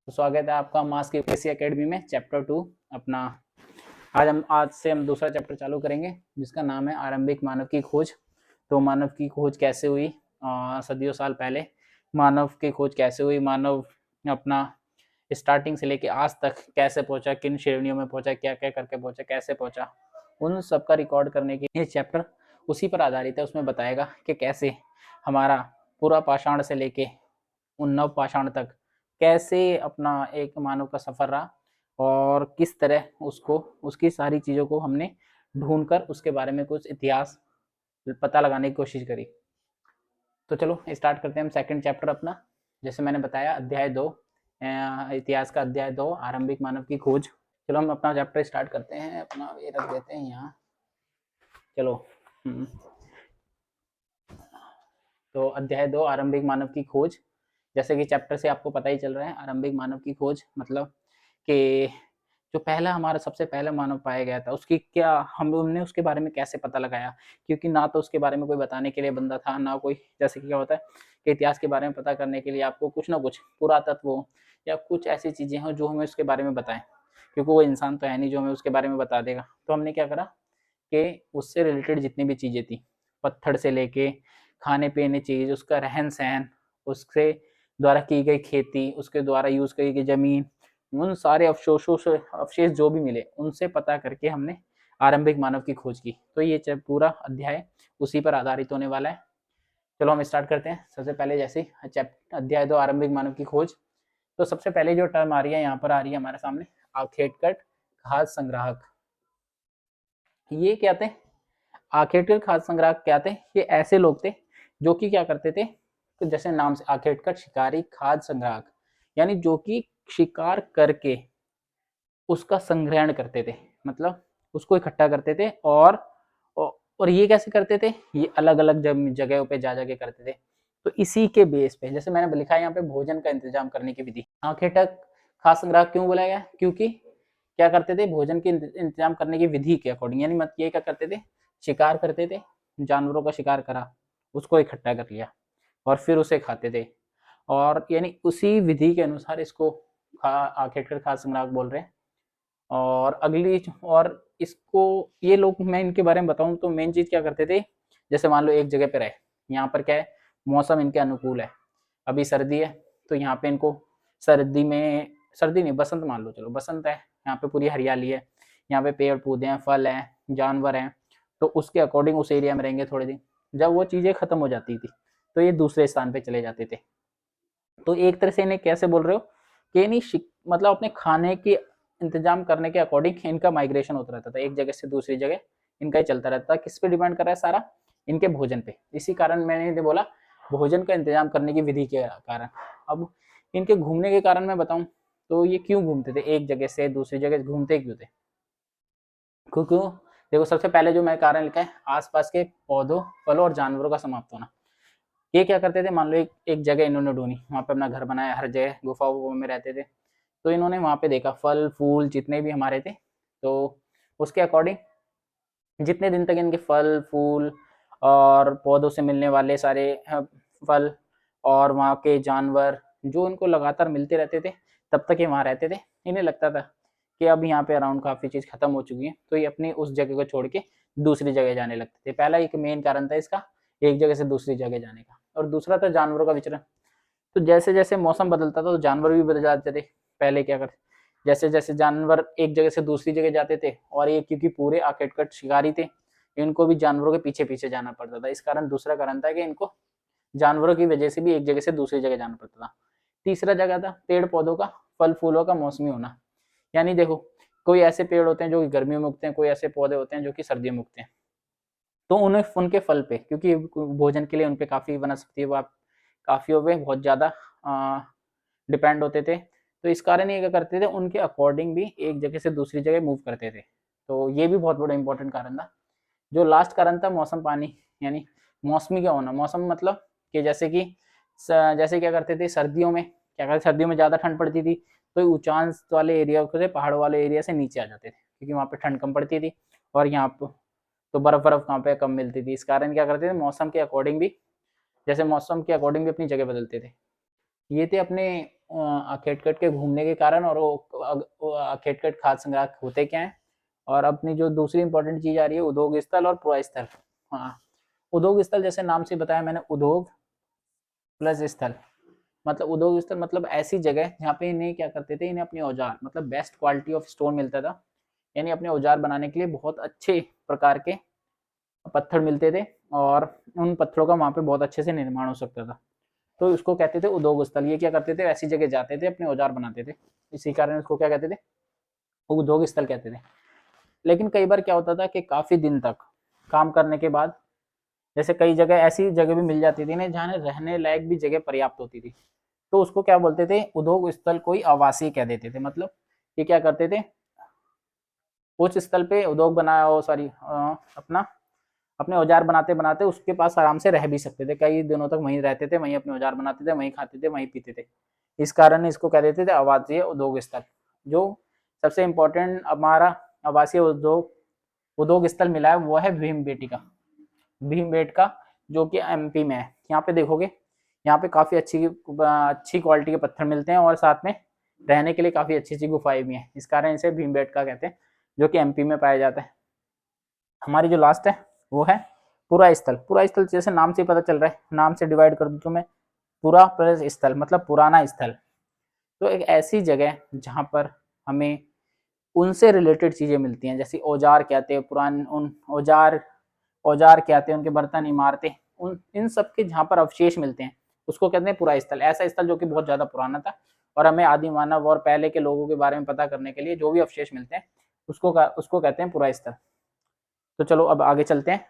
तो स्वागत है आपका मास की यूपीएससी एकेडमी में चैप्टर 2 अपना। आज से हम दूसरा चैप्टर चालू करेंगे जिसका नाम है आरंभिक मानव की खोज। तो मानव की खोज कैसे हुई, सदियों साल पहले मानव की खोज कैसे हुई, मानव अपना स्टार्टिंग से लेके आज तक कैसे पहुंचा, किन श्रेणियों में पहुंचा, क्या क्या करके पहुंचा, कैसे पहुंचा, उन सब का रिकॉर्ड करने के ये चैप्टर उसी पर आधारित है। उसमें बताएगा कि कैसे हमारा पूरा पाषाण से लेके उन नव पाषाण तक कैसे अपना एक मानव का सफर रहा और किस तरह उसको उसकी सारी चीज़ों को हमने ढूंढ कर उसके बारे में कुछ इतिहास पता लगाने की कोशिश करी। तो चलो स्टार्ट करते हैं हम सेकंड चैप्टर अपना। जैसे मैंने बताया अध्याय 2, इतिहास का अध्याय 2 आरंभिक मानव की खोज। चलो हम अपना चैप्टर स्टार्ट करते हैं। अपना ये रख देते हैं यहाँ। चलो तो अध्याय 2 आरंभिक मानव की खोज। जैसे कि चैप्टर से आपको पता ही चल रहा है, आरंभिक मानव की खोज मतलब कि जो पहला हमारा सबसे पहला मानव पाया गया था उसकी क्या हमने उसके बारे में कैसे पता लगाया, क्योंकि ना तो उसके बारे में कोई बताने के लिए बंदा था, ना कोई। जैसे कि क्या होता है कि इतिहास के बारे में पता करने के लिए आपको कुछ ना कुछ पुरातत्व हो या कुछ ऐसी चीज़ें हों जो हमें उसके बारे में बताएं, क्योंकि वो इंसान तो है नहीं जो हमें उसके बारे में बता देगा। तो हमने क्या करा कि उससे रिलेटेड जितनी भी चीज़ें थी, पत्थर से लेके खाने पीने चीज़, उसका रहन सहन, उसके द्वारा की गई खेती, उसके द्वारा यूज़ करी गई ज़मीन, उन सारे अवशेषों से अवशेष जो भी मिले उनसे पता करके हमने आरंभिक मानव की खोज की। तो ये पूरा अध्याय उसी पर आधारित होने वाला है। चलो हम स्टार्ट करते हैं। सबसे पहले जैसे अध्याय 2 आरंभिक मानव की खोज। तो सबसे पहले जो टर्म आ रही है यहाँ पर आ रही है हमारे सामने, आखेटकर खाद्य संग्राहक। ये क्या थे? आखेटकर खाद्य संग्राहक क्या थे? ये ऐसे लोग थे जो कि क्या करते थे, तो जैसे नाम से आखेटकर शिकारी खाद्य संग्राहक, यानी जो कि शिकार करके उसका संग्रहण करते थे, मतलब उसको इकट्ठा करते थे। और ये कैसे करते थे? ये अलग अलग जगहों पे जा जाके करते थे। तो इसी के बेस पे जैसे मैंने लिखा है यहाँ पे भोजन का इंतजाम करने की विधि। आखेटक खास संग्राहक क्यों बोला गया? क्योंकि क्या करते थे? भोजन के इंतजाम करने की विधि के अकॉर्डिंग, यानी मत ये क्या करते थे, शिकार करते थे, जानवरों का शिकार करा, उसको इकट्ठा कर लिया और फिर उसे खाते थे। और यानी उसी विधि के अनुसार इसको आखेटकर खास संग्राहक बोल रहे हैं। और अगली और इसको ये लोग, मैं इनके बारे में बताऊं तो मेन चीज क्या करते थे, जैसे मान लो एक जगह पे रहे, यहाँ पर क्या है, मौसम इनके अनुकूल है, अभी सर्दी है, तो यहाँ पे इनको सर्दी में, सर्दी नहीं बसंत मान लो, चलो बसंत है, यहाँ पे पूरी हरियाली है, यहाँ पे पेड़ पौधे हैं, फल हैं, जानवर हैं, तो उसके अकॉर्डिंग उस एरिया में रहेंगे थोड़े दिन। जब वो चीज़ें खत्म हो जाती थी तो ये दूसरे स्थान पे चले जाते थे। तो एक तरह से इन्हें कैसे बोल रहे हो कि नहीं, मतलब अपने खाने के इंतजाम करने के अकॉर्डिंग इनका माइग्रेशन होता रहता था, एक जगह से दूसरी जगह इनका ही चलता रहता था। किस पे डिपेंड कर रहा है सारा? इनके भोजन पे। इसी कारण मैंने बोला भोजन का इंतजाम करने की विधि के कारण। अब इनके घूमने के कारण मैं बताऊं तो ये क्यों घूमते थे, एक जगह से दूसरी जगह घूमते क्यों थे? क्योंकि देखो सबसे पहले जो मैं कारण लिखा है, आसपास के पौधों, फलों और जानवरों का समाप्त होना। ये क्या करते थे, मान लो एक जगह इन्होंने ढूंढी, वहां पे अपना घर बनाया, हर जगह गुफा में रहते थे, तो इन्होंने वहां पे देखा फल फूल जितने भी हमारे थे, तो उसके अकॉर्डिंग जितने दिन तक इनके फल फूल और पौधों से मिलने वाले सारे फल और वहाँ के जानवर जो इनको लगातार मिलते रहते थे, तब तक ये वहाँ रहते थे। इन्हें लगता था कि अब यहाँ पे अराउंड काफ़ी चीज़ खत्म हो चुकी है, तो ये अपनी उस जगह को छोड़ के दूसरी जगह जाने लगते थे। पहला एक मेन कारण था इसका, एक जगह से दूसरी जगह जाने का। और दूसरा था जानवरों का विचरण। तो जैसे जैसे मौसम बदलता था तो जानवर भी बदल जाते थे। पहले क्या करते, जैसे जैसे जानवर एक जगह से दूसरी जगह जाते थे, और ये क्योंकि पूरे आकेटकट शिकारी थे, इनको भी जानवरों के पीछे पीछे जाना पड़ता था। इस कारण दूसरा कारण था कि इनको जानवरों की वजह से भी एक जगह से दूसरी जगह जाना पड़ता था। तीसरा जगह था पेड़ पौधों का, फल फूलों का मौसमी होना। यानी देखो, कोई ऐसे पेड़ होते हैं जो कि गर्मियों में उगते हैं, कोई ऐसे पौधे होते हैं जो कि सर्दियों में उगते हैं। तो उन्हें उनके फल पे, क्योंकि भोजन के लिए उन पे काफ़ी वनस्पति वो काफ़ी हो गए, बहुत ज़्यादा डिपेंड होते थे। तो इस कारण ये क्या करते थे, उनके अकॉर्डिंग भी एक जगह से दूसरी जगह मूव करते थे। तो ये भी बहुत बड़ा इंपॉर्टेंट कारण था। जो लास्ट कारण था मौसम पानी, यानी मौसमी क्या होना। मौसम मतलब कि जैसे कि जैसे क्या करते थे सर्दियों में, क्या करते, सर्दियों में ज़्यादा ठंड पड़ती थी तो ऊंचाई वाले एरिया से, पहाड़ों वाले एरिया से नीचे आ जाते थे, क्योंकि वहाँ पे ठंड कम पड़ती थी और यहाँ पर तो बर्फ बर्फ कहाँ पे कम मिलती थी। इस कारण क्या करते थे, मौसम के अकॉर्डिंग भी, जैसे मौसम के अकॉर्डिंग भी अपनी जगह बदलते थे। ये थे अपने आखेटकट के घूमने के कारण, और वो आखेटकट खाद्य संग्रह होते क्या हैं। और अपनी जो दूसरी इंपॉर्टेंट चीज आ रही है उद्योग स्थल और पुरा स्थल। हाँ, उद्योग स्थल जैसे नाम से बताया मैंने, उद्योग प्लस स्थल, मतलब उद्योग स्थल मतलब ऐसी जगह जहाँ पे इन्हें क्या करते थे, इन्हें अपने औजार मतलब बेस्ट क्वालिटी ऑफ स्टोन मिलता था, यानी अपने औजार बनाने के लिए बहुत अच्छे प्रकार के पत्थर मिलते थे, और उन पत्थरों का वहाँ पे बहुत अच्छे से निर्माण हो सकता था। तो उसको कहते थे उद्योग स्थल। ये क्या करते थे, ऐसी जगह जाते थे, अपने औजार बनाते थे, इसी कारण उसको क्या कहते थे, उद्योग स्थल कहते थे। लेकिन कई बार क्या होता था कि काफी दिन तक काम करने के बाद, जैसे कई जगह ऐसी जगह भी मिल जाती थी ना जहाँ रहने लायक भी जगह पर्याप्त होती थी, तो उसको क्या बोलते थे, उद्योग स्थल कोई आवासीय कह देते थे। मतलब ये क्या करते थे, उस स्थल पे उद्योग बनाया हो, सॉरी अपना अपने औजार बनाते बनाते उसके पास आराम से रह भी सकते थे, कई दिनों तक वहीं रहते थे, वहीं अपने औजार बनाते थे, वहीं खाते थे, वहीं पीते थे। इस कारण इसको कह देते थे आवासीय उद्योग स्थल। जो सबसे इम्पोर्टेंट हमारा आवासीय उद्योग स्थल मिला है वो है भीमबेटका, जो कि एमपी में है। यहाँ पे देखोगे, यहाँ पे काफी अच्छी क्वालिटी के पत्थर मिलते हैं, और साथ में रहने के लिए काफी अच्छी अच्छी गुफाएं भी हैं। इस कारण इसे भीमबेटका कहते हैं, जो कि एमपी में पाया जाता है। हमारी जो लास्ट है वो है पुरा स्थल। पुरा स्थल जैसे नाम से पता चल रहा है, नाम से डिवाइड कर दूं तो मैं, पुरा प्लस स्थल मतलब पुराना स्थल। तो एक ऐसी जगह जहाँ पर हमें उनसे रिलेटेड चीजें मिलती हैं, जैसे औजार क्या थे, पुराने उन औजार क्या थे, उनके बर्तन, इमारतें, उन इन सब के जहाँ पर अवशेष मिलते हैं उसको कहते हैं पुरा स्थल। ऐसा स्थल जो कि बहुत ज्यादा पुराना था, और हमें आदि मानव और पहले के लोगों के बारे में पता करने के लिए जो भी अवशेष मिलते हैं उसको कहते हैं पुरा स्थल। तो चलो अब आगे चलते हैं।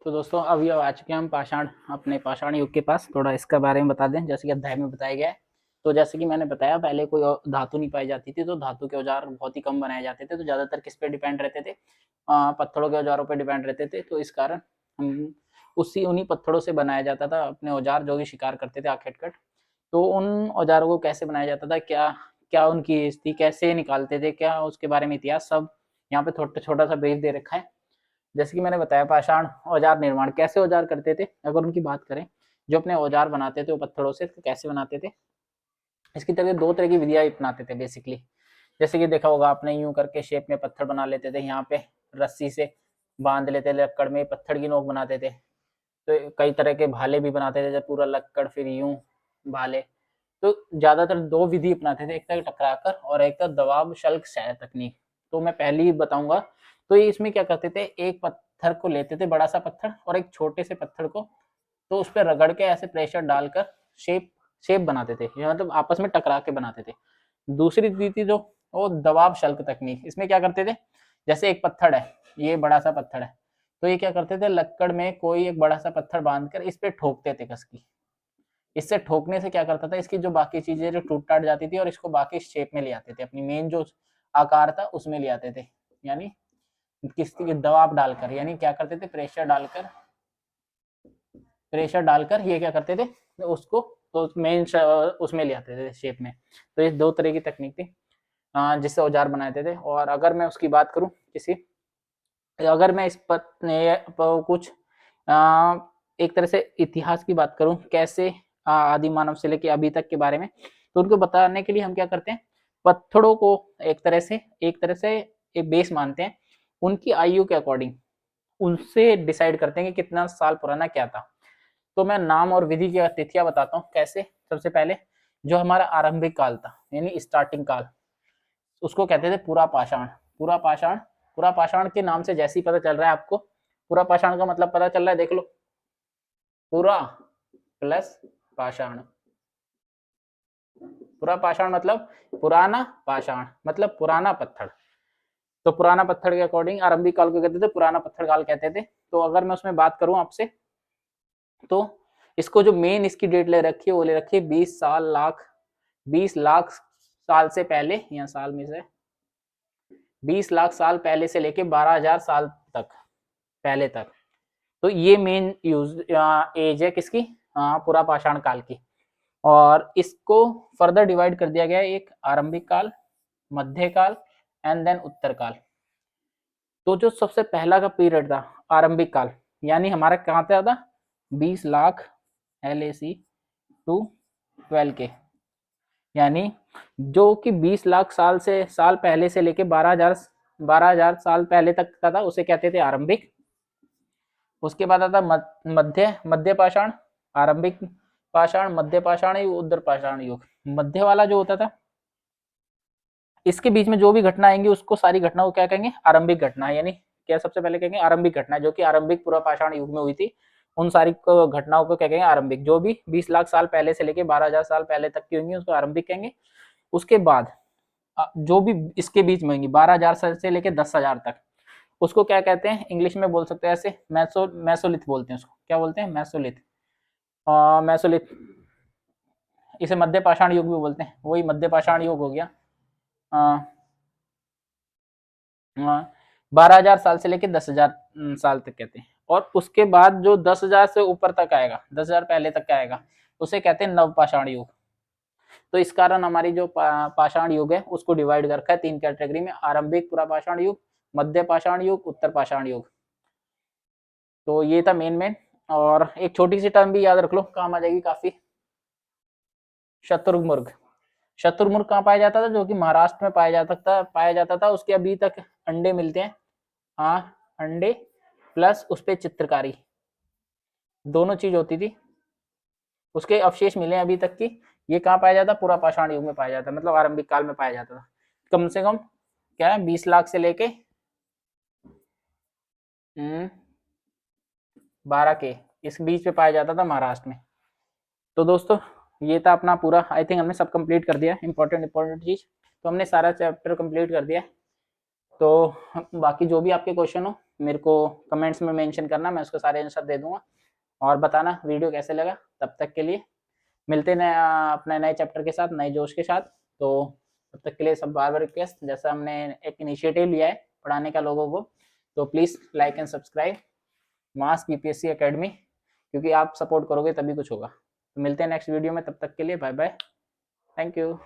तो दोस्तों अभी आ चुके हैं हम अपने पाषाण युग के पास। थोड़ा इसका बारे में बता दें, जैसे कि अध्याय में बताया गया है। तो जैसे कि मैंने बताया, पहले कोई धातु नहीं पाई जाती थी, तो धातु के औजार बहुत ही कम बनाए जाते थे, तो ज्यादातर किस पे डिपेंड रहते थे, पत्थरों के औजारों पर डिपेंड रहते थे। तो इस कारण हम उन्हीं पत्थरों से बनाया जाता था अपने औजार, जो कि शिकार करते थे आखेटकट। तो उन औजारों को कैसे बनाया जाता था, क्या क्या उनकी एज थी, कैसे निकालते थे, क्या उसके बारे में इतिहास, सब यहाँ पे छोटा सा ब्रीफ दे रखा है। जैसे कि मैंने बताया, पाषाण औजार निर्माण कैसे औजार करते थे, अगर उनकी बात करें, जो अपने औजार बनाते थे वो पत्थरों से, तो कैसे बनाते थे, इसकी तरह दो तरह की विधियां अपनाते थे बेसिकली। जैसे कि देखा होगा आपने, यूं करके शेप में पत्थर बना लेते थे, यहाँ पे रस्सी से बांध लेते थे, लक्कड़ में पत्थर की नोक बनाते थे। तो कई तरह के भाले भी बनाते थे, जब पूरा लक्कड़ फिर यूं भाले। तो ज्यादातर दो विधि अपनाते थे, एक था टकराकर और एक था दबाव शल्क क्षय तकनीक। तो मैं पहली बताऊंगा। तो ये इसमें क्या करते थे, एक पत्थर को लेते थे, बड़ा सा पत्थर, और एक छोटे से पत्थर को, तो उस पर रगड़ के ऐसे प्रेशर डालकर शेप शेप बनाते थे, मतलब आपस में टकरा के बनाते थे। दूसरी विधि जो, वो दबाव शल्क तकनीक। इसमें क्या करते थे, जैसे एक पत्थर है, ये बड़ा सा पत्थर है, तो ये क्या करते थे, लक्कड़ में कोई एक बड़ा सा पत्थर बांधकर इस पे ठोकते थे कसकी। इससे ठोकने से क्या करता था, इसकी जो बाकी चीजें जो टूट टाट जाती थी, और इसको बाकी शेप में ले आते थे, अपनी मेन जो आकार था उसमें ले आते थे। यानी किसी दबाव डालकर, यानी क्या करते थे, प्रेशर डालकर ये क्या करते थे, उसको तो मेन उसमें ले आते थे शेप में। तो ये दो तरह की तकनीक थी जिससे औजार बनाते थे। और अगर मैं उसकी बात करूं अगर मैं इस पर कुछ एक तरह से इतिहास की बात करूं, कैसे आदि मानव से लेके अभी तक के बारे में, तो उनको बताने के लिए हम क्या करते हैं, पत्थरों को एक तरह से एक बेस मानते हैं, उनकी आयु के अकॉर्डिंग उनसे डिसाइड करते हैं कि कितना साल पुराना क्या था। तो मैं नाम और विधि की तिथियां बताता हूँ कैसे। सबसे पहले जो हमारा आरंभिक काल था, यानी स्टार्टिंग काल, उसको कहते थे पूरा पाषाण। पूरा पाषाण पूरा पाषाण के नाम से जैसे ही पता चल रहा है आपको, पूरा पाषाण का मतलब पता चल रहा है, देख लो, पूरा प्लस पाषाण। पूरा पाषाण मतलब पुराना, पाषाण मतलब पुराना पत्थर। तो पुराना पत्थर के अकॉर्डिंग आरंभिक काल को कहते थे पुराना पत्थर काल कहते थे। तो अगर मैं उसमें बात करूं आपसे, तो इसको जो मेन इसकी डेट ले रखी है वो ले रखी है 20 लाख साल से पहले, या साल में से 20 लाख साल पहले से लेके 12,000 साल तक पहले तक। तो ये मेन एज है किसकी, पूरा पाषाण काल की। और इसको फर्दर डिवाइड कर दिया गया है, एक आरंभिक काल, मध्य काल एंड देन उत्तर काल। तो जो सबसे पहला का पीरियड था आरंभिक काल, यानी हमारा कहाँ से आता, 20 लाख LAC टू 12K, यानी जो कि 20 लाख साल पहले से लेके 12,000 साल पहले तक का था, उसे कहते थे आरंभिक। उसके बाद आता मध्य पाषाण, आरंभिक पाषाण, मध्य पाषाण युग, उत्तर पाषाण युग। मध्य वाला जो होता था, इसके बीच में जो भी घटना आएंगी उसको सारी घटनाओं को क्या कहेंगे, आरंभिक घटना। यानी क्या सबसे पहले कहेंगे आरंभिक घटना, जो कि आरंभिक पूर्व पाषाण युग में हुई थी, उन सारी घटनाओं को क्या कहेंगे, आरंभिक। जो भी 20 लाख साल पहले से लेके 12,000 साल पहले तक की होंगी उसको आरंभिक कहेंगे। उसके बाद जो भी इसके बीच में होंगी 12,000 साल से लेके 10,000 तक, उसको क्या कहते हैं, इंग्लिश में बोल सकते हैं ऐसे, मैसोलिथ बोलते हैं उसको। क्या बोलते हैं, मैसोलिथ। मैसोलिथ, इसे मध्य पाषाण युग भी बोलते हैं, वही मध्य पाषाण युग हो गया। 12,000 साल से लेके 10,000 साल तक कहते हैं। और उसके बाद जो 10,000 से ऊपर तक आएगा, 10,000 पहले तक का आएगा, उसे कहते हैं नवपाषाण युग। तो इस कारण हमारी जो पाषाण युग है उसको डिवाइड कर रखा है 3 कैटेगरी में, आरंभिक पूरा पाषाण युग, मध्य पाषाण युग, उत्तर पाषाण युग। तो ये था मेन। और एक छोटी सी टर्म भी याद रख लो, काम आ जाएगी काफी, शत्रुमुर्ग। शत्रुमुर्ग कहाँ पाया जाता था, जो कि महाराष्ट्र में पाया जाता था। उसके अभी तक अंडे मिलते हैं, हाँ, अंडे प्लस उस पर चित्रकारी, दोनों चीज होती थी। उसके अवशेष मिले अभी तक की। ये कहाँ पाया जाता, पूरा पाषाण युग में पाया जाता, मतलब आरंभिक काल में पाया जाता था। कम से कम क्या है, 20 लाख से लेके 12 के इस बीच में पाया जाता था महाराष्ट्र में। तो दोस्तों ये था अपना पूरा, आई थिंक हमने सब कंप्लीट कर दिया, इंपॉर्टेंट चीज। तो हमने सारा चैप्टर कंप्लीट कर दिया। तो बाकी जो भी आपके क्वेश्चन हो मेरे को कमेंट्स में मेंशन करना, मैं उसके सारे आंसर दे दूंगा। और बताना वीडियो कैसे लगा। तब तक के लिए मिलते हैं अपने नए चैप्टर के साथ, नए जोश के साथ। तो तब तक के लिए सब बार बार रिक्वेस्ट, जैसा हमने एक इनिशिएटिव लिया है पढ़ाने का लोगों को, तो please like and subscribe mass UPSC academy, क्योंकि आप सपोर्ट करोगे तभी कुछ होगा। तो मिलते हैं नेक्स्ट वीडियो में, तब तक के लिए बाय बाय, थैंक यू।